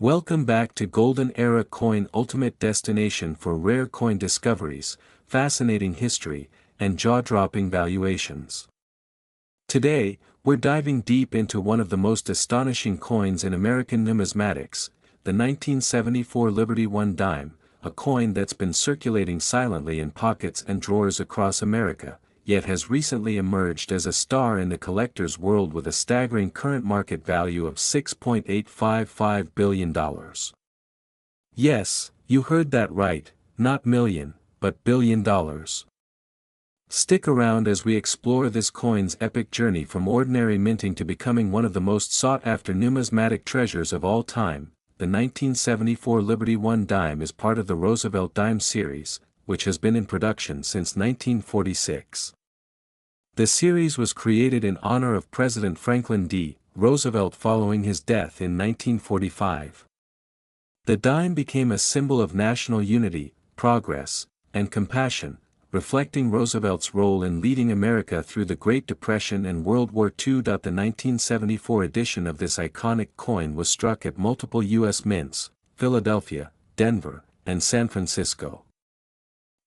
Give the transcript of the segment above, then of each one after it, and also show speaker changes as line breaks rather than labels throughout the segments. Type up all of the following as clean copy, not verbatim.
Welcome back to Golden Era Coin, ultimate destination for rare coin discoveries, fascinating history, and jaw-dropping valuations. Today, we're diving deep into one of the most astonishing coins in American numismatics, the 1974 Liberty One dime, a coin that's been circulating silently in pockets and drawers across America, yet has recently emerged as a star in the collector's world with a staggering current market value of $6.855 billion. Yes, you heard that right, not million, but billion dollars. Stick around as we explore this coin's epic journey from ordinary minting to becoming one of the most sought-after numismatic treasures of all time. The 1974 Liberty One dime is part of the Roosevelt dime series, which has been in production since 1946. The series was created in honor of President Franklin D. Roosevelt following his death in 1945. The dime became a symbol of national unity, progress, and compassion, reflecting Roosevelt's role in leading America through the Great Depression and World War II. The 1974 edition of this iconic coin was struck at multiple U.S. mints, Philadelphia, Denver, and San Francisco.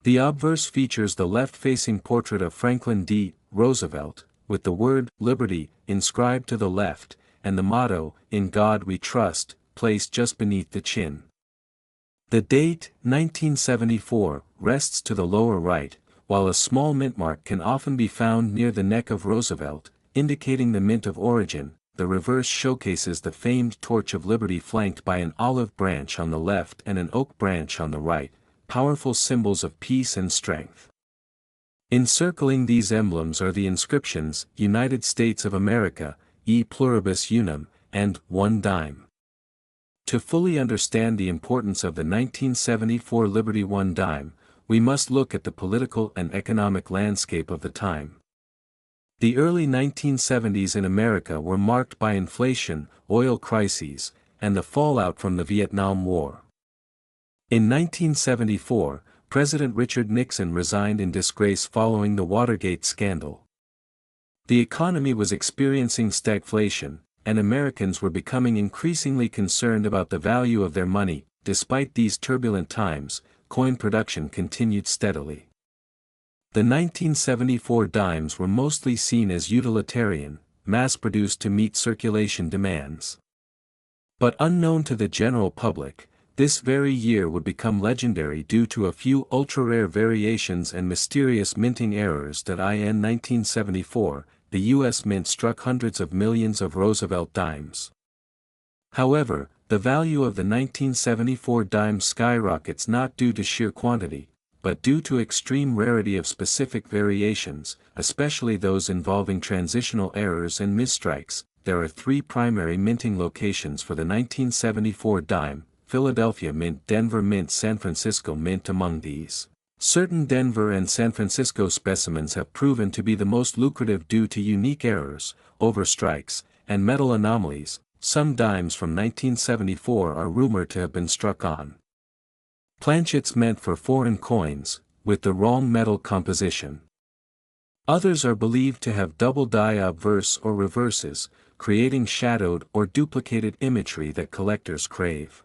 The obverse features the left-facing portrait of Franklin D. Roosevelt, with the word "Liberty" inscribed to the left, and the motto, "In God We Trust," placed just beneath the chin. The date, 1974, rests to the lower right, while a small mint mark can often be found near the neck of Roosevelt, indicating the mint of origin. The reverse showcases the famed Torch of Liberty flanked by an olive branch on the left and an oak branch on the right, powerful symbols of peace and strength. Encircling these emblems are the inscriptions, United States of America, E Pluribus Unum, and One Dime. To fully understand the importance of the 1974 Liberty One dime, we must look at the political and economic landscape of the time. The early 1970s in America were marked by inflation, oil crises, and the fallout from the Vietnam War. In 1974, President Richard Nixon resigned in disgrace following the Watergate scandal. The economy was experiencing stagflation, and Americans were becoming increasingly concerned about the value of their money. Despite these turbulent times, coin production continued steadily. The 1974 dimes were mostly seen as utilitarian, mass-produced to meet circulation demands. But unknown to the general public, this very year would become legendary due to a few ultra-rare variations and mysterious minting errors. In 1974, the U.S. Mint struck hundreds of millions of Roosevelt dimes. However, the value of the 1974 dime skyrockets not due to sheer quantity, but due to extreme rarity of specific variations, especially those involving transitional errors and misstrikes. There are three primary minting locations for the 1974 dime: Philadelphia Mint, Denver Mint, San Francisco Mint. Among these, certain Denver and San Francisco specimens have proven to be the most lucrative due to unique errors, overstrikes, and metal anomalies. Some dimes from 1974 are rumored to have been struck on planchets meant for foreign coins, with the wrong metal composition. Others are believed to have double die obverse or reverses, creating shadowed or duplicated imagery that collectors crave.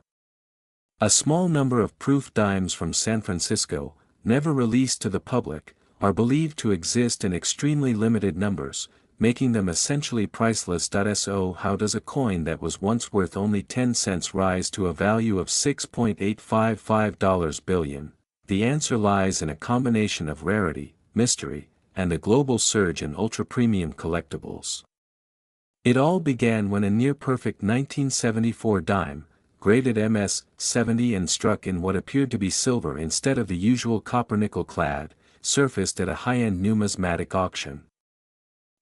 A small number of proof dimes from San Francisco, never released to the public, are believed to exist in extremely limited numbers, making them essentially priceless. So how does a coin that was once worth only 10 cents rise to a value of $6.855 billion? The answer lies in a combination of rarity, mystery, and a global surge in ultra-premium collectibles. It all began when a near-perfect 1974 dime, graded MS-70 and struck in what appeared to be silver instead of the usual copper-nickel clad, surfaced at a high-end numismatic auction.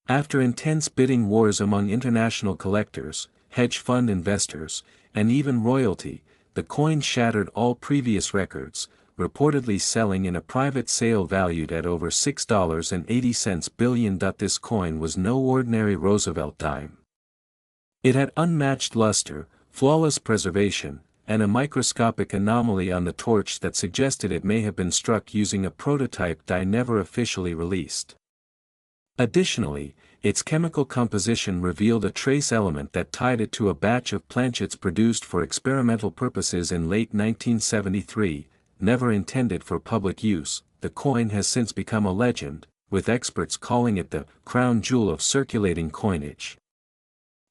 After intense bidding wars among international collectors, hedge fund investors, and even royalty, the coin shattered all previous records, reportedly selling in a private sale valued at over $6.80 billion. This coin was no ordinary Roosevelt dime. It had unmatched luster, flawless preservation, and a microscopic anomaly on the torch that suggested it may have been struck using a prototype die never officially released. Additionally, Its chemical composition revealed a trace element that tied it to a batch of planchets produced for experimental purposes in late 1973, never intended for public use. The coin has since become a legend, with experts calling it the crown jewel of circulating coinage.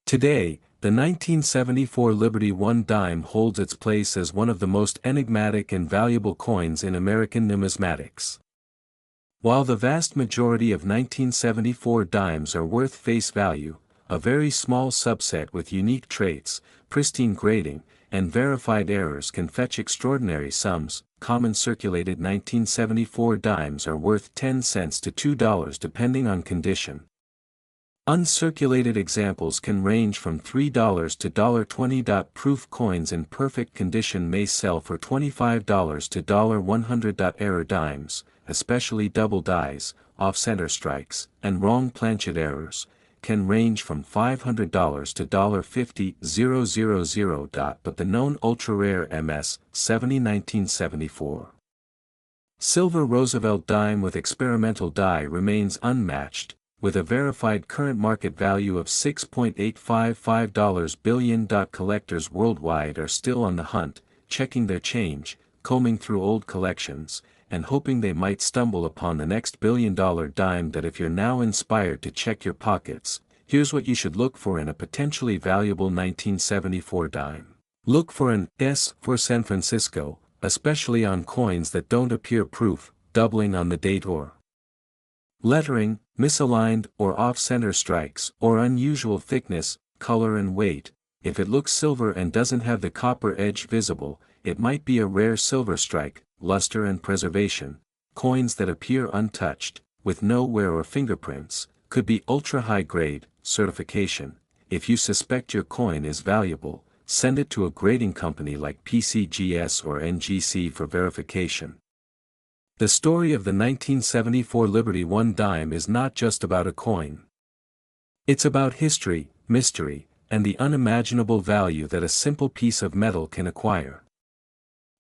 Today, the 1974 Liberty 1 dime holds its place as one of the most enigmatic and valuable coins in American numismatics. While the vast majority of 1974 dimes are worth face value, a very small subset with unique traits, pristine grading, and verified errors can fetch extraordinary sums. Common circulated 1974 dimes are worth 10 cents to $2 depending on condition. Uncirculated examples can range from $3 to $20. Proof coins in perfect condition may sell for $25 to $100. Error dimes, especially double dies, off-center strikes, and wrong planchet errors, can range from $500 to $50,000. But the known ultra-rare MS 70 1974 Silver Roosevelt dime with experimental die remains unmatched, with a verified current market value of $6.855 billion. Collectors worldwide are still on the hunt, checking their change, combing through old collections, and hoping they might stumble upon the next billion-dollar dime. That if you're now inspired to check your pockets, here's what you should look for in a potentially valuable 1974 dime. Look for an S for San Francisco, especially on coins that don't appear proof, doubling on the date or lettering, misaligned or off-center strikes, or unusual thickness, color and weight. If it looks silver and doesn't have the copper edge visible, it might be a rare silver strike. Luster and preservation. Coins that appear untouched, with no wear or fingerprints, could be ultra-high grade. Certification. If you suspect your coin is valuable, send it to a grading company like PCGS or NGC for verification. The story of the 1974 Liberty 1 dime is not just about a coin. It's about history, mystery, and the unimaginable value that a simple piece of metal can acquire.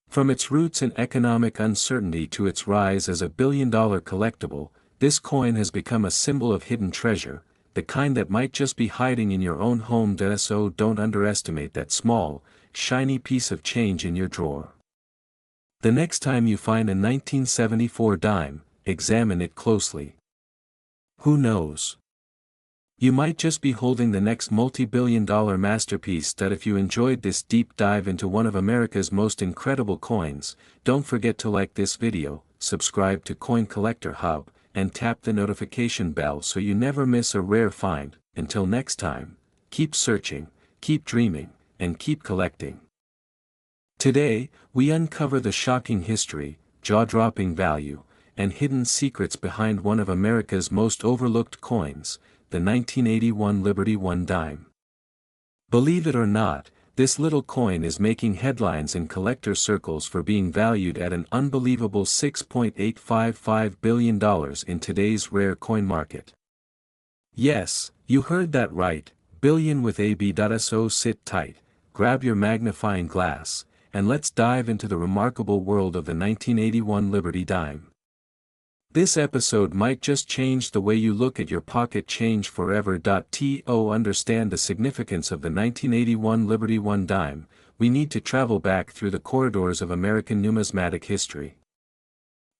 From its roots in economic uncertainty to its rise as a billion-dollar collectible, this coin has become a symbol of hidden treasure, the kind that might just be hiding in your own home. So don't underestimate that small, shiny piece of change in your drawer. The next time you find a 1974 dime, examine it closely. Who knows? You might just be holding the next multi-billion-dollar masterpiece. That if you enjoyed this deep dive into one of America's most incredible coins, don't forget to like this video, subscribe to Coin Collector Hub, and tap the notification bell so you never miss a rare find. Until next time, keep searching, keep dreaming, and keep collecting. Today, we uncover the shocking history, jaw-dropping value, and hidden secrets behind one of America's most overlooked coins, the 1981 Liberty 1 dime. Believe it or not, this little coin is making headlines in collector circles for being valued at an unbelievable $6.855 billion in today's rare coin market. Yes, you heard that right, billion with a B. So sit tight, grab your magnifying glass, and let's dive into the remarkable world of the 1981 Liberty dime. This episode might just change the way you look at your pocket change forever. To understand the significance of the 1981 Liberty 1 dime, we need to travel back through the corridors of American numismatic history.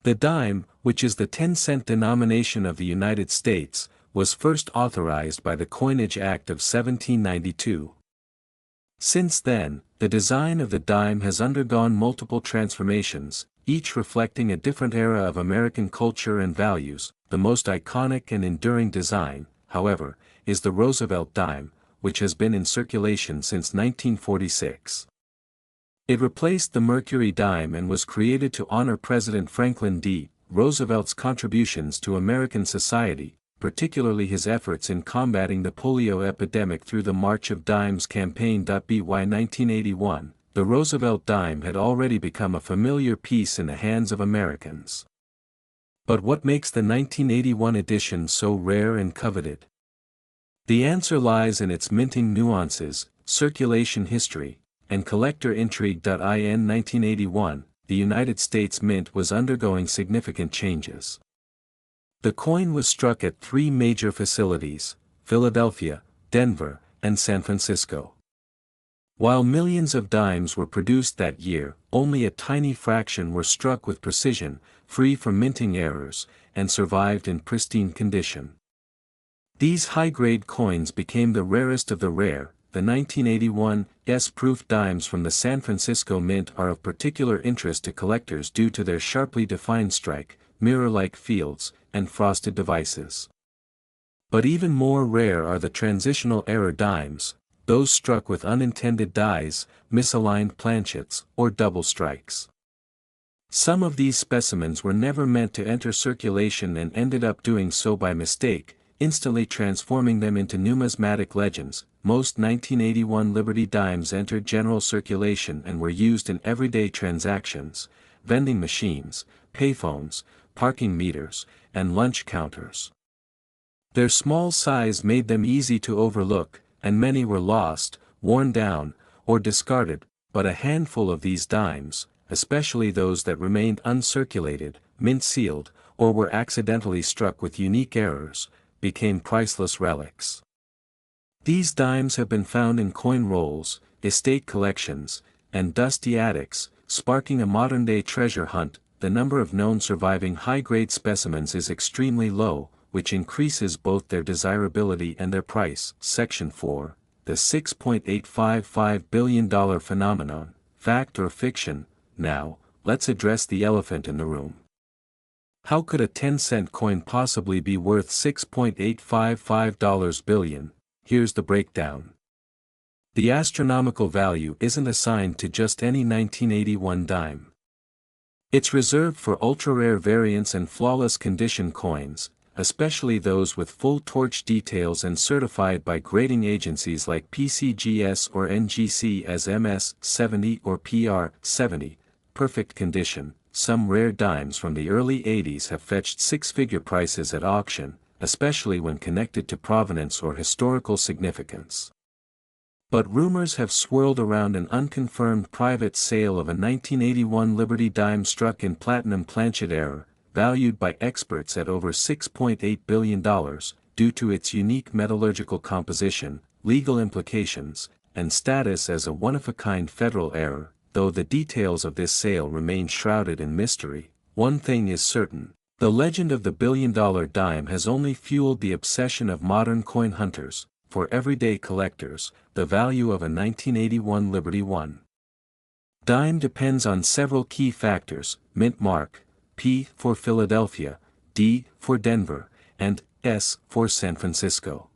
The dime, which is the 10-cent denomination of the United States, was first authorized by the Coinage Act of 1792. Since then, the design of the dime has undergone multiple transformations, each reflecting a different era of American culture and values. The most iconic and enduring design, however, is the Roosevelt dime, which has been in circulation since 1946. It replaced the Mercury dime and was created to honor President Franklin D. Roosevelt's contributions to American society, particularly his efforts in combating the polio epidemic through the March of Dimes campaign. By 1981, the Roosevelt dime had already become a familiar piece in the hands of Americans. But what makes the 1981 edition so rare and coveted? The answer lies in its minting nuances, circulation history, and collector intrigue. In 1981, the United States Mint was undergoing significant changes. The coin was struck at three major facilities: Philadelphia, Denver, and San Francisco. While millions of dimes were produced that year, only a tiny fraction were struck with precision, free from minting errors, and survived in pristine condition. These high-grade coins became the rarest of the rare. The 1981 S-proof dimes from the San Francisco Mint are of particular interest to collectors due to their sharply defined strike, mirror-like fields, and frosted devices. But even more rare are the transitional error dimes, those struck with unintended dies, misaligned planchets, or double strikes. Some of these specimens were never meant to enter circulation and ended up doing so by mistake, instantly transforming them into numismatic legends. Most 1981 Liberty dimes entered general circulation and were used in everyday transactions, vending machines, payphones, parking meters, and lunch counters. Their small size made them easy to overlook, and many were lost, worn down, or discarded, but a handful of these dimes, especially those that remained uncirculated, mint-sealed, or were accidentally struck with unique errors, became priceless relics. These dimes have been found in coin rolls, estate collections, and dusty attics, sparking a modern-day treasure hunt. The number of known surviving high-grade specimens is extremely low, which increases both their desirability and their price. Section 4, the $6.855 billion phenomenon, fact or fiction. Now, let's address the elephant in the room. How could a 10-cent coin possibly be worth $6.855 billion? Here's the breakdown. The astronomical value isn't assigned to just any 1981 dime. It's reserved for ultra-rare variants and flawless condition coins, especially those with full torch details and certified by grading agencies like PCGS or NGC as MS-70 or PR-70, perfect condition. Some rare dimes from the early 80s have fetched six-figure prices at auction, especially when connected to provenance or historical significance. But rumors have swirled around an unconfirmed private sale of a 1981 Liberty dime struck in platinum planchet error, valued by experts at over $6.8 billion, due to its unique metallurgical composition, legal implications, and status as a one-of-a-kind federal error. Though the details of this sale remain shrouded in mystery, one thing is certain: the legend of the billion-dollar dime has only fueled the obsession of modern coin hunters. For everyday collectors, the value of a 1981 Liberty I dime depends on several key factors: mint mark, P for Philadelphia, D for Denver, and S for San Francisco.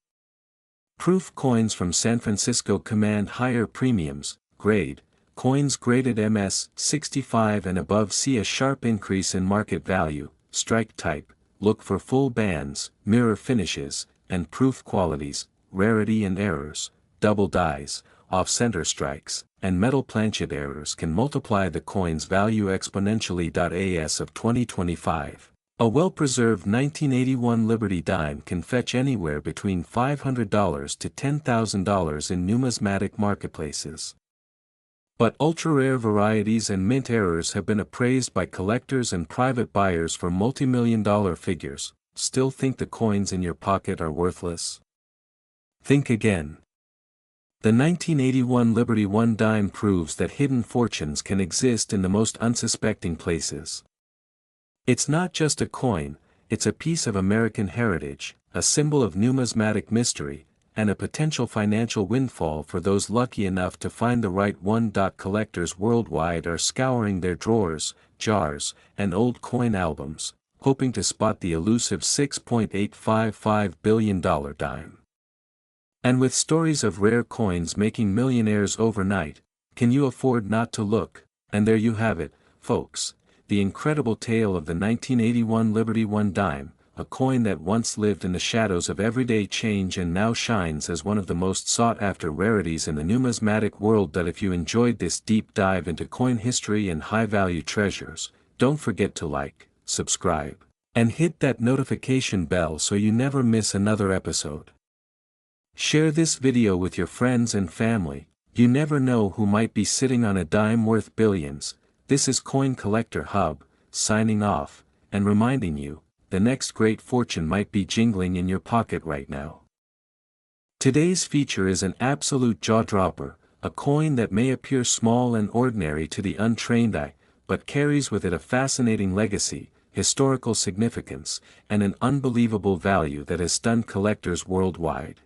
Proof coins from San Francisco command higher premiums. Grade: coins graded MS-65 and above see a sharp increase in market value. Strike type: look for full bands, mirror finishes, and proof qualities. Rarity and errors: double dies, off-center strikes, and metal planchet errors can multiply the coin's value exponentially. As of 2025, a well-preserved 1981 Liberty dime can fetch anywhere between $500 to $10,000 in numismatic marketplaces. But ultra-rare varieties and mint errors have been appraised by collectors and private buyers for multi-million-dollar figures. Still think the coins in your pocket are worthless? Think again. The 1981 Liberty I dime proves that hidden fortunes can exist in the most unsuspecting places. It's not just a coin, it's a piece of American heritage, a symbol of numismatic mystery, and a potential financial windfall for those lucky enough to find the right one. Collectors worldwide are scouring their drawers, jars, and old coin albums, hoping to spot the elusive $6.855 billion dime. And with stories of rare coins making millionaires overnight, can you afford not to look? And there you have it, folks, the incredible tale of the 1981 Liberty I dime, a coin that once lived in the shadows of everyday change and now shines as one of the most sought-after rarities in the numismatic world. If you enjoyed this deep dive into coin history and high-value treasures, don't forget to like, subscribe, and hit that notification bell so you never miss another episode. Share this video with your friends and family. You never know who might be sitting on a dime worth billions. This is Coin Collector Hub, signing off, and reminding you, the next great fortune might be jingling in your pocket right now. Today's feature is an absolute jaw-dropper, a coin that may appear small and ordinary to the untrained eye, but carries with it a fascinating legacy, historical significance, and an unbelievable value that has stunned collectors worldwide.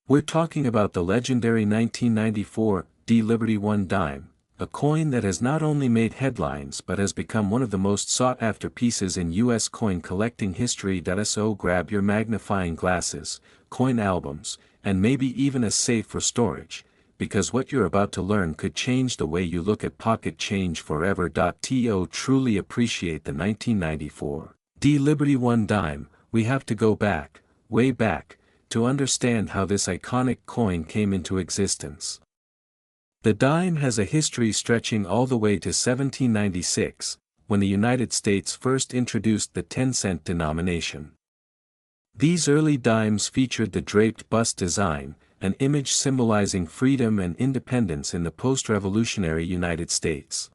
We're talking about the legendary 1994 D Liberty 1 dime, a coin that has not only made headlines but has become one of the most sought-after pieces in U.S. coin collecting history. So grab your magnifying glasses, coin albums, and maybe even a safe for storage, because what you're about to learn could change the way you look at pocket change forever. To truly appreciate the 1994 D Liberty 1 dime, we have to go back, way back, to understand how this iconic coin came into existence. The dime has a history stretching all the way to 1796, when the United States first introduced the 10-cent denomination. These early dimes featured the draped bust design, an image symbolizing freedom and independence in the post-revolutionary United States.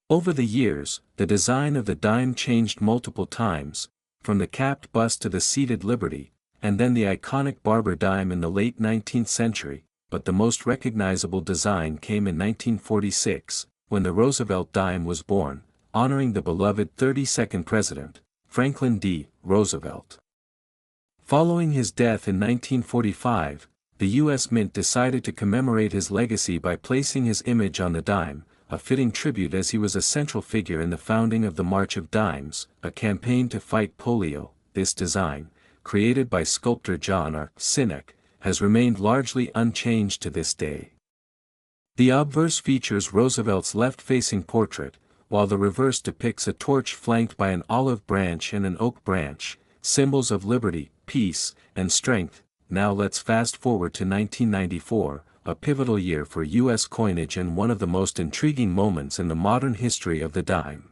Over the years, the design of the dime changed multiple times, from the capped bust to the seated Liberty, and then the iconic barber dime in the late 19th century, but the most recognizable design came in 1946, when the Roosevelt dime was born, honoring the beloved 32nd president, Franklin D. Roosevelt. Following his death in 1945, the U.S. Mint decided to commemorate his legacy by placing his image on the dime, a fitting tribute as he was a central figure in the founding of the March of Dimes, a campaign to fight polio. This design, created by sculptor John R. Sinek, has remained largely unchanged to this day. The obverse features Roosevelt's left-facing portrait, while the reverse depicts a torch flanked by an olive branch and an oak branch, symbols of liberty, peace, and strength. Now let's fast forward to 1994, a pivotal year for U.S. coinage and one of the most intriguing moments in the modern history of the dime.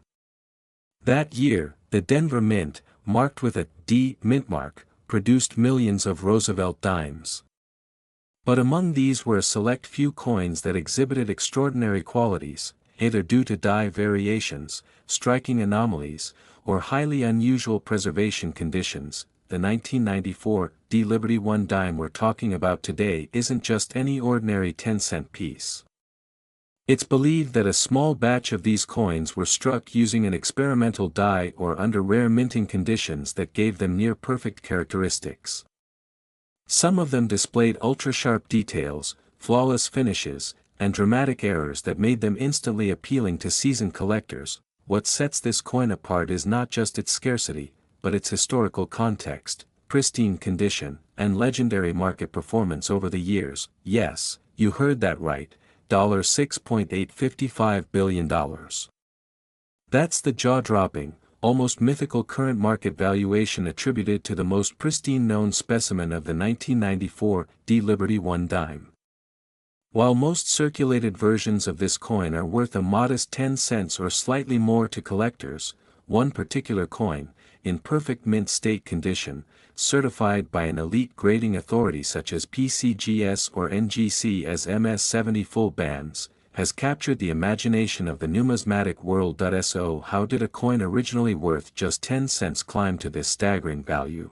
That year, the Denver Mint, marked with a D mint mark, produced millions of Roosevelt dimes. But among these were a select few coins that exhibited extraordinary qualities, either due to die variations, striking anomalies, or highly unusual preservation conditions. The 1994 D Liberty 1 dime we're talking about today isn't just any ordinary 10-cent piece. It's believed that a small batch of these coins were struck using an experimental die or under rare minting conditions that gave them near-perfect characteristics. Some of them displayed ultra-sharp details, flawless finishes, and dramatic errors that made them instantly appealing to seasoned collectors. What sets this coin apart is not just its scarcity, but its historical context, pristine condition, and legendary market performance over the years. Yes, you heard that right. $6.855 billion. That's the jaw-dropping, almost mythical current market valuation attributed to the most pristine known specimen of the 1994 D Liberty 1 dime. While most circulated versions of this coin are worth a modest 10 cents or slightly more to collectors, one particular coin, in perfect mint state condition, certified by an elite grading authority such as PCGS or NGC as MS-70 full bands, has captured the imagination of the numismatic world. So how did a coin originally worth just 10 cents climb to this staggering value?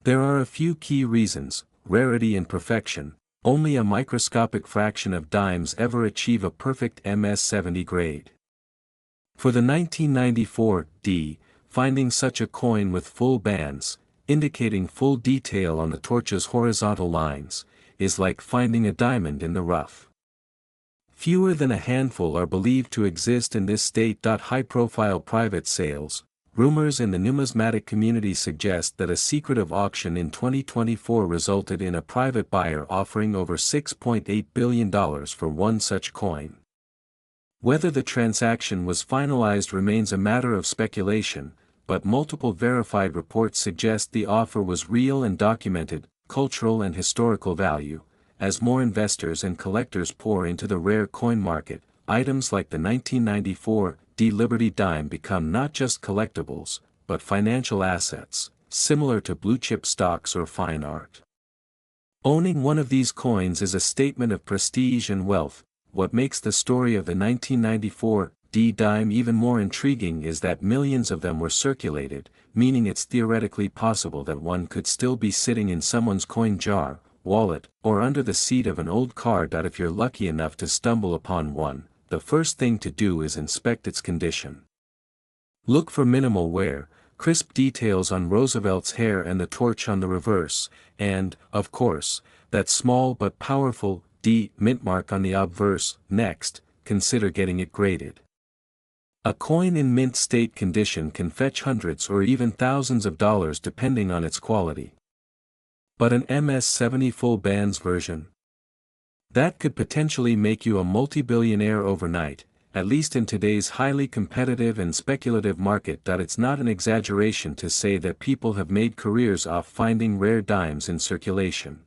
There are a few key reasons: rarity and perfection. Only a microscopic fraction of dimes ever achieve a perfect MS-70 grade. For the 1994 D, finding such a coin with full bands, indicating full detail on the torch's horizontal lines, is like finding a diamond in the rough. Fewer than a handful are believed to exist in this state. High-profile private sales, rumors in the numismatic community suggest that a secretive auction in 2024 resulted in a private buyer offering over $6.8 billion for one such coin. Whether the transaction was finalized remains a matter of speculation, but multiple verified reports suggest the offer was real and documented. Cultural and historical value. As more investors and collectors pour into the rare coin market, items like the 1994 D Liberty dime become not just collectibles, but financial assets, similar to blue-chip stocks or fine art. Owning one of these coins is a statement of prestige and wealth. What makes the story of the 1994 D dime. Even more intriguing is that millions of them were circulated, meaning it's theoretically possible that one could still be sitting in someone's coin jar, wallet, or under the seat of an old car. If you're lucky enough to stumble upon one, the first thing to do is inspect its condition. Look for minimal wear, crisp details on Roosevelt's hair and the torch on the reverse, and, of course, that small but powerful D mint mark on the obverse. Next, consider getting it graded. A coin in mint state condition can fetch hundreds or even thousands of dollars depending on its quality. But an MS-70 full bands version? That could potentially make you a multi-billionaire overnight, at least in today's highly competitive and speculative market. It's not an exaggeration to say that people have made careers off finding rare dimes in circulation.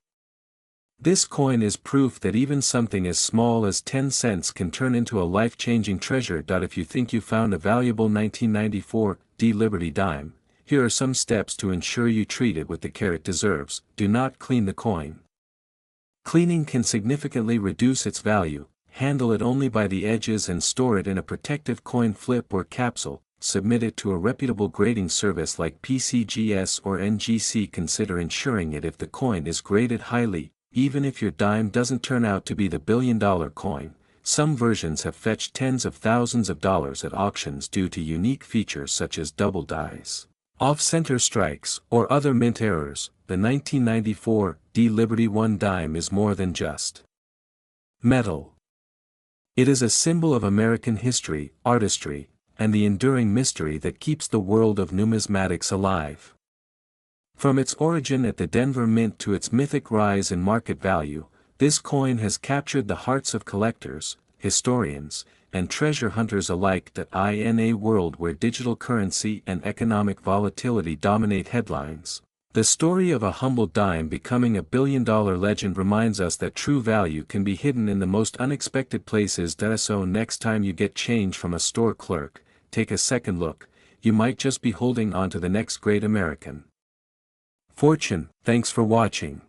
This coin is proof that even something as small as 10 cents can turn into a life-changing treasure. If you think you found a valuable 1994 D Liberty dime, here are some steps to ensure you treat it with the care it deserves. Do not clean the coin. Cleaning can significantly reduce its value. Handle it only by the edges and store it in a protective coin flip or capsule. Submit it to a reputable grading service like PCGS or NGC. Consider insuring it if the coin is graded highly. Even if your dime doesn't turn out to be the billion-dollar coin, some versions have fetched tens of thousands of dollars at auctions due to unique features such as double dies, off-center strikes, or other mint errors. The 1994 D Liberty 1 dime is more than just metal. It is a symbol of American history, artistry, and the enduring mystery that keeps the world of numismatics alive. From its origin at the Denver Mint to its mythic rise in market value, this coin has captured the hearts of collectors, historians, and treasure hunters alike. In a world where digital currency and economic volatility dominate headlines, the story of a humble dime becoming a billion-dollar legend reminds us that true value can be hidden in the most unexpected places. So next time you get change from a store clerk, take a second look. You might just be holding on to the next great American fortune. Thanks for watching.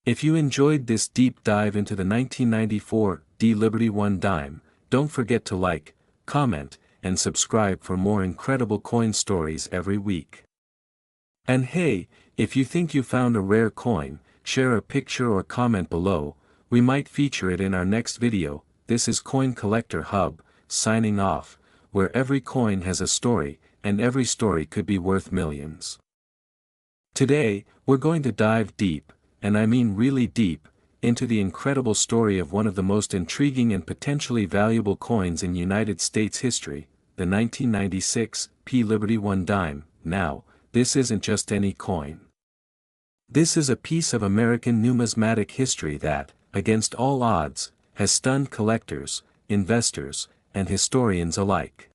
If you enjoyed this deep dive into the 1994 D Liberty 1 dime, don't forget to like, comment, and subscribe for more incredible coin stories every week. And hey, if you think you found a rare coin, share a picture or comment below. We might feature it in our next video. This is Coin Collector Hub, signing off, where every coin has a story, and every story could be worth millions. Today, we're going to dive deep, and I mean really deep, into the incredible story of one of the most intriguing and potentially valuable coins in United States history, the 1996 P Liberty 1 dime. Now, this isn't just any coin. This is a piece of American numismatic history that, against all odds, has stunned collectors, investors, and historians alike.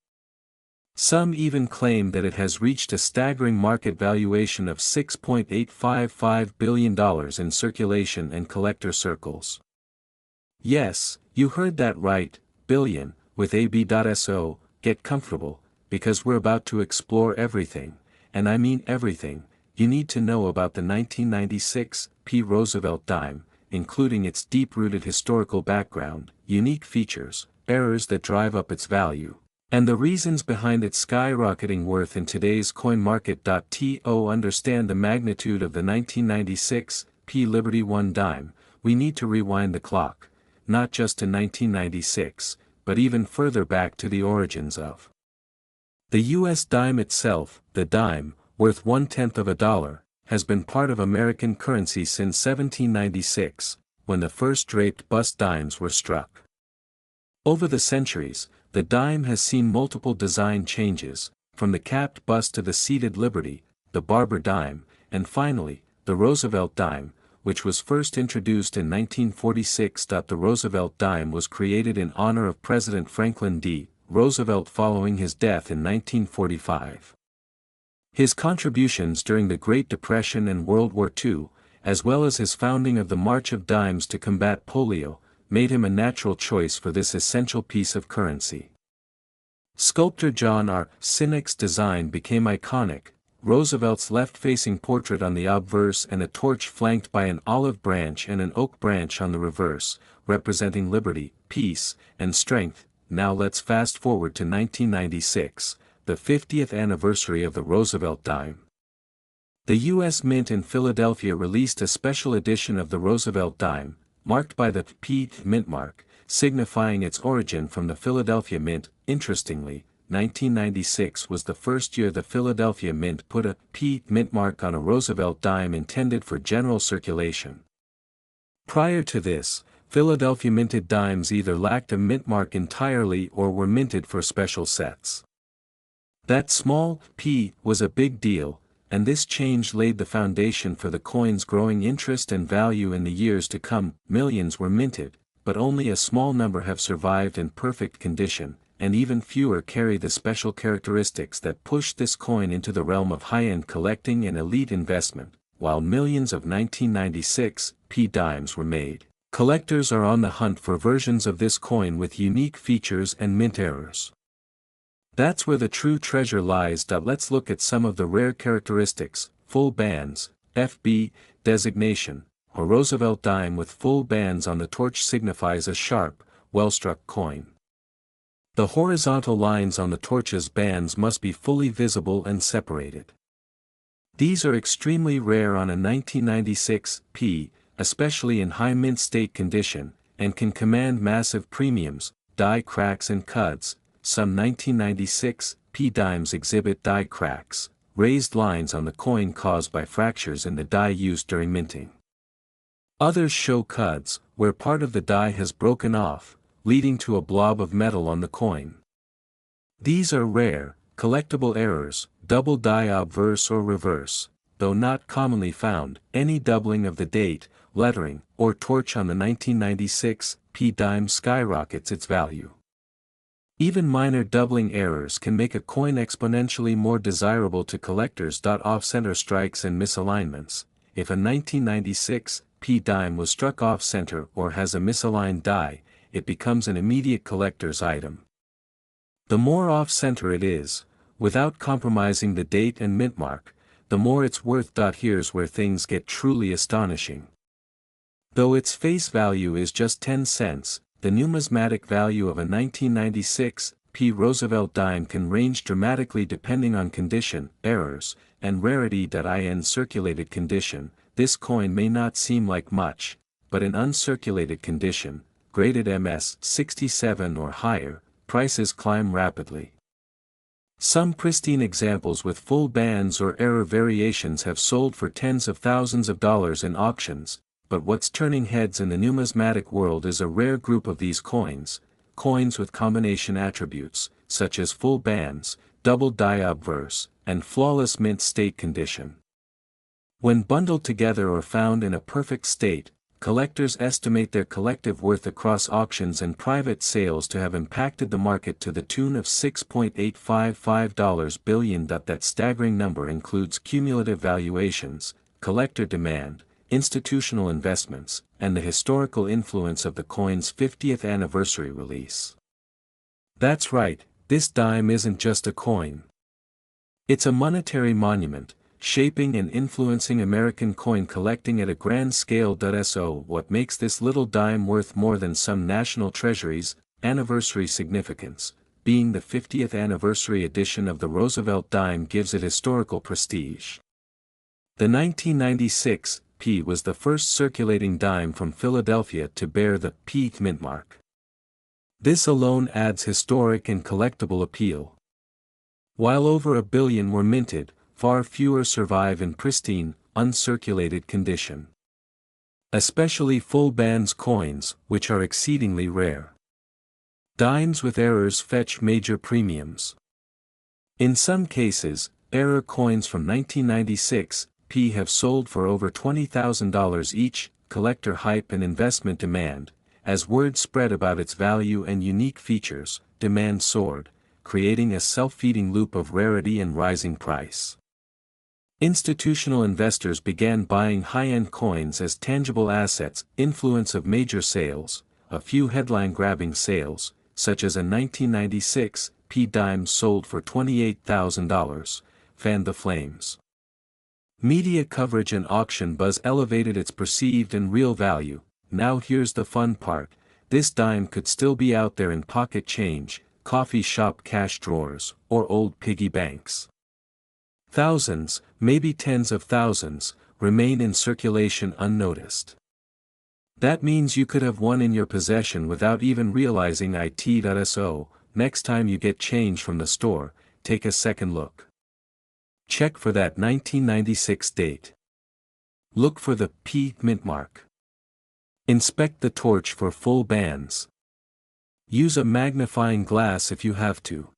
Some even claim that it has reached a staggering market valuation of $6.855 billion in circulation and collector circles. Yes, you heard that right, billion, with AB.so. Get comfortable, because we're about to explore everything, and I mean everything, you need to know about the 1996 P. Roosevelt dime, including its deep-rooted historical background, unique features, errors that drive up its value, and the reasons behind its skyrocketing worth in today's coin market. To understand the magnitude of the 1996 P Liberty 1 dime, we need to rewind the clock, not just to 1996, but even further back to the origins of the U.S. dime itself. The dime, worth 1/10 of a dollar, has been part of American currency since 1796, when the first draped bust dimes were struck. Over the centuries, the dime has seen multiple design changes, from the capped bust to the seated Liberty, the Barber dime, and finally, the Roosevelt dime, which was first introduced in 1946. The Roosevelt dime was created in honor of President Franklin D. Roosevelt following his death in 1945. His contributions during the Great Depression and World War II, as well as his founding of the March of Dimes to combat polio, made him a natural choice for this essential piece of currency. Sculptor John R. Sinek's design became iconic, Roosevelt's left-facing portrait on the obverse and a torch flanked by an olive branch and an oak branch on the reverse, representing liberty, peace, and strength, Now let's fast forward to 1996, the 50th anniversary of the Roosevelt dime. The U.S. Mint in Philadelphia released a special edition of the Roosevelt dime, marked by the P mint mark, signifying its origin from the Philadelphia Mint. Interestingly, 1996 was the first year the Philadelphia Mint put a P mint mark on a Roosevelt dime intended for general circulation. Prior to this, Philadelphia minted dimes either lacked a mint mark entirely or were minted for special sets. That small P was a big deal, and this change laid the foundation for the coin's growing interest and value in the years to come. Millions were minted, but only a small number have survived in perfect condition, and even fewer carry the special characteristics that push this coin into the realm of high-end collecting and elite investment. While millions of 1996 P dimes were made, collectors are on the hunt for versions of this coin with unique features and mint errors. That's where the true treasure lies. Let's look at some of the rare characteristics. Full bands, FB, designation. A Roosevelt dime with full bands on the torch signifies a sharp, well-struck coin. The horizontal lines on the torch's bands must be fully visible and separated. These are extremely rare on a 1996 P, especially in high mint state condition, and can command massive premiums. Die cracks and cuds. Some 1996 P dimes exhibit die cracks, raised lines on the coin caused by fractures in the die used during minting. Others show cuds, where part of the die has broken off, leading to a blob of metal on the coin. These are rare, collectible errors, double die obverse or reverse, though not commonly found. Any doubling of the date, lettering, or torch on the 1996 P dime skyrockets its value. Even minor doubling errors can make a coin exponentially more desirable to collectors. Off-center strikes and misalignments. If a 1996 P dime was struck off-center or has a misaligned die, it becomes an immediate collector's item. The more off-center it is, without compromising the date and mint mark, the more it's worth. Here's where things get truly astonishing. Though its face value is just 10 cents, the numismatic value of a 1996 P Roosevelt dime can range dramatically depending on condition, errors, and rarity. In circulated condition, this coin may not seem like much, but in uncirculated condition, graded MS 67 or higher, prices climb rapidly. Some pristine examples with full bands or error variations have sold for tens of thousands of dollars in auctions. But what's turning heads in the numismatic world is a rare group of these coins with combination attributes, such as full bands, double die obverse, and flawless mint state condition. When bundled together or found in a perfect state, collectors estimate their collective worth across auctions and private sales to have impacted the market to the tune of $6.855 billion. That staggering number includes cumulative valuations, collector demand, institutional investments, and the historical influence of the coin's 50th anniversary release. That's right, this dime isn't just a coin. It's a monetary monument, shaping and influencing American coin collecting at a grand scale. So what makes this little dime worth more than some national treasuries? Anniversary significance. Being the 50th anniversary edition of the Roosevelt dime gives it historical prestige. The 1996 P was the first circulating dime from Philadelphia to bear the P mint mark. This alone adds historic and collectible appeal. While over 1 billion were minted, far fewer survive in pristine, uncirculated condition. Especially full bands coins, which are exceedingly rare. Dimes with errors fetch major premiums. In some cases, error coins from 1996 P have sold for over $20,000 each. Collector hype and investment demand. As word spread about its value and unique features, demand soared, creating a self-feeding loop of rarity and rising price. Institutional investors began buying high-end coins as tangible assets. Influence of major sales. A few headline-grabbing sales, such as a 1996 P dime sold for $28,000, fanned the flames. Media coverage and auction buzz elevated its perceived and real value. Now here's the fun part. this dime could still be out there in pocket change, coffee shop cash drawers, or old piggy banks. Thousands, maybe tens of thousands, remain in circulation unnoticed. That means you could have one in your possession without even realizing it. So, next time you get change from the store, take a second look. Check for that 1996 date. Look for the P mint mark. Inspect the torch for full bands. Use a magnifying glass if you have to.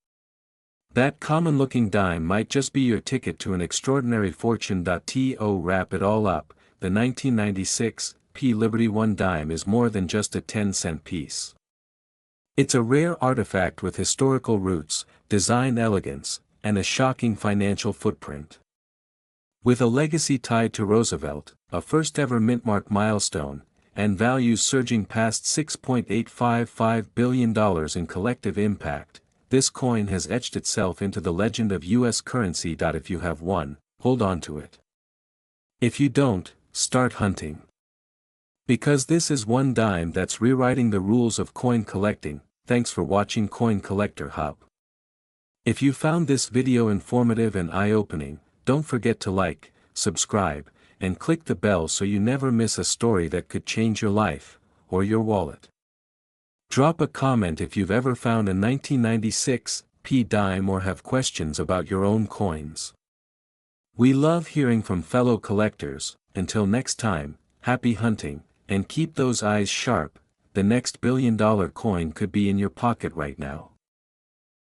That common-looking dime might just be your ticket to an extraordinary fortune. To wrap it all up, the 1996 P Liberty 1 dime is more than just a 10-cent piece. It's a rare artifact with historical roots, design elegance, and a shocking financial footprint. With a legacy tied to Roosevelt, a first-ever mintmark milestone, and values surging past $6.855 billion in collective impact, this coin has etched itself into the legend of U.S. currency. If you have one, hold on to it. If you don't, start hunting. Because this is one dime that's rewriting the rules of coin collecting. Thanks for watching Coin Collector Hub. If you found this video informative and eye-opening, don't forget to like, subscribe, and click the bell so you never miss a story that could change your life, or your wallet. Drop a comment if you've ever found a 1996 P dime or have questions about your own coins. We love hearing from fellow collectors. Until next time, happy hunting, and keep those eyes sharp. The next $1 billion coin could be in your pocket right now.